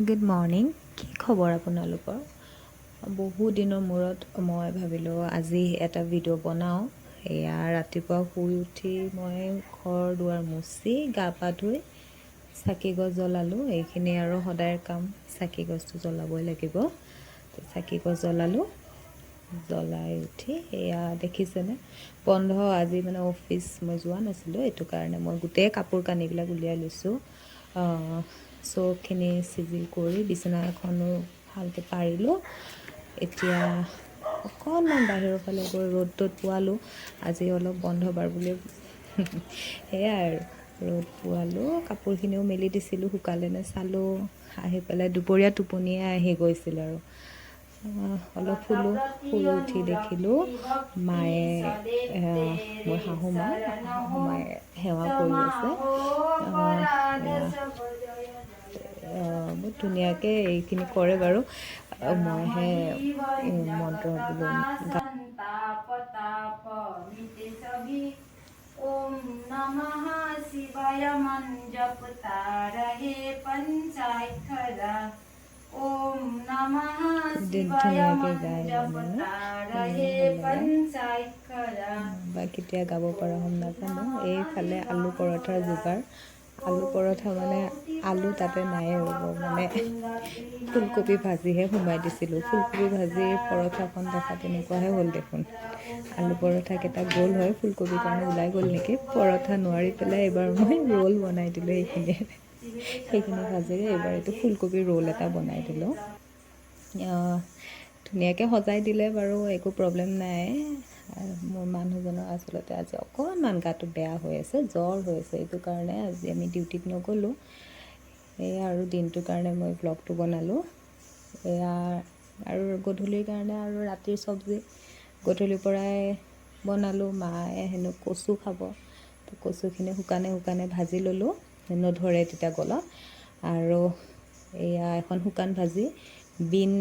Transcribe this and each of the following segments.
Good morning. কি খবৰ আপোনালোকৰ? বহু দিনৰ মূৰত মই ভাবিলোঁ আজি এটা ভিডিঅ' বনাওঁ। এয়া ৰাতিপুৱা শুই উঠি মই ঘৰ দুৱাৰ মুচি গা পা ধুই চাকি গছ জ্বলালোঁ। এইখিনি আৰু সদায় কাম, চাকি গছটো জ্বলাবই লাগিব। চাকি গছ জ্বলালোঁ, জ্বলাই উঠি এয়া দেখিছেনে বন্ধ। আজি মানে অফিচ মই যোৱা নাছিলোঁ, এইটো কাৰণে মই গোটেই কাপোৰ কানিবিলাক উলিয়াই লৈছোঁ। চবখিনি চিজিল কৰি বিচনা এখনো ভালকৈ পাৰিলোঁ। এতিয়া অকণমান বাহিৰৰ ফালে গৈ ৰ'দটোত পোৱালোঁ। আজি অলপ বন্ধ বাৰ বুলি সেয়াই আৰু ৰ'দ পোৱালোঁ। কাপোৰখিনিও মেলি দিছিলোঁ, শুকালেনে চালোঁ। আহি পেলাই দুপৰীয়া টোপনিয়ে আহি গৈছিল আৰু অলপ শুলোঁ। শুই উঠি দেখিলোঁ মায়ে মোৰ শাহু মায়ে সেৱা কৰি আছে। বহুত ধুনীয়াকৈ এইখিনি কৰে বাৰু। মইহে মন্ত্ৰ ओम नमः शिवाय मन जपता रहे पंचाक्षरा। ओम नमः शिवाय ধুনীয়াকৈ मन গাই মানে ন, जपता শুনিও रहे ভাল লাগে। पंचाक्षरा। বা কেতিয়া গাব পৰা হ'ম নাজানো। এইফালে আলু পৰঠাৰ যোগাৰ। আলু পৰঠা মানে আলু তাতে নায়ে ৰ'ব, মানে ফুলকবি ভাজিহে সোমাই দিছিলোঁ। ফুলকবি ভাজিৰ পৰঠাখন দেখা তেনেকুৱাহে হ'ল দেখোন। আলু পৰঠাকেইটা গ'ল হয়, ফুলকবিৰ কাৰণে ওলাই গ'ল নেকি। পৰঠা নোৱাৰি পেলাই এইবাৰ মই ৰোল বনাই দিলোঁ। সেইখিনি ভাজিৰে এইবাৰ এইটো ফুলকবিৰ ৰোল এটা বনাই দিলোঁ। ধুনীয়াকৈ সজাই দিলে বাৰু একো প্ৰব্লেম নাই। মোৰ মানুহজনৰ আচলতে আজি অকণমান গাটো বেয়া হৈ আছে, জ্বৰ হৈ আছে। এইটো কাৰণে আজি আমি ডিউটিত নগ'লোঁ। এয়া আৰু দিনটোৰ কাৰণে মই ব্লগটো বনালোঁ। এয়া আৰু গধূলিৰ কাৰণে আৰু ৰাতিৰ চব্জি গধূলিৰ পৰাই বনালোঁ। মায়ে হেনো কচু খাব, তো কচুখিনি শুকানে ভাজি ল'লোঁ, নধৰে তেতিয়া গলত। আৰু এয়া এখন শুকান ভাজি, বিন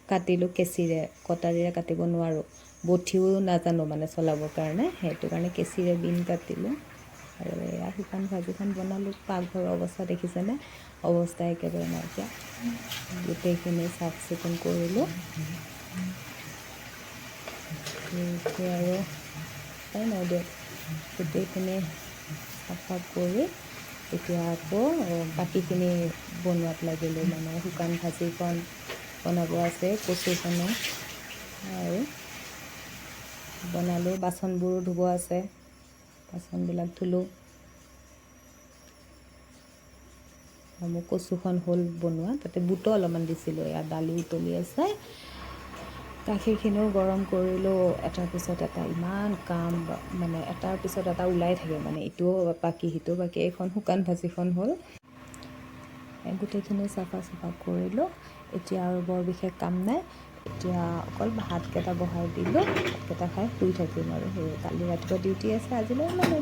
কাটিলোঁ কেঁচিৰে, কটাৰীৰে কাটিব নোৱাৰোঁ। বঠিও নাজানো মানে চলাবৰ কাৰণে, সেইটো কাৰণে কেঁচিৰে বিন কাটিলোঁ। আৰু এয়া শুকান ভাজিখন বনালোঁ। পাকঘৰৰ অৱস্থা দেখিছেনে, অৱস্থা একেবাৰে নাইকিয়া। গোটেইখিনি চাফ চিকুণ কৰিলোঁ। এতিয়া আৰু উপায় নাই দিয়ক, গোটেইখিনি চাফা কৰি এতিয়া আকৌ বাকীখিনি বনোৱাত লাগিলোঁ। মানে শুকান ভাজিখন বনাব আছে, কচুখনো আৰু বনালোঁ। বাচনবোৰো ধুব আছে, বাচনবিলাক ধুলোঁ। মোৰ কচুখন হ'ল বনোৱা, তাতে বুটো অলপমান দিছিলোঁ। এয়া দালি উতলি আছে, গাখীৰখিনিও গৰম কৰিলোঁ। এটাৰ পিছত এটা ইমান কাম, মানে এটাৰ পিছত এটা ওলাই থাকে, মানে ইটোও বাকী সিটোও বাকী। এইখন শুকান ভাজিখন হ'ল, গোটেইখিনি চাফা কৰিলোঁ। এতিয়া আৰু বৰ বিশেষ কাম নাই। এতিয়া অকল ভাতকেইটা বহাই দিলোঁ, ভাতকেইটা খাই শুই থাকিম আৰু। সেই কালি ৰাতিপুৱা ডিউটি আছে, আজিলৈ মানে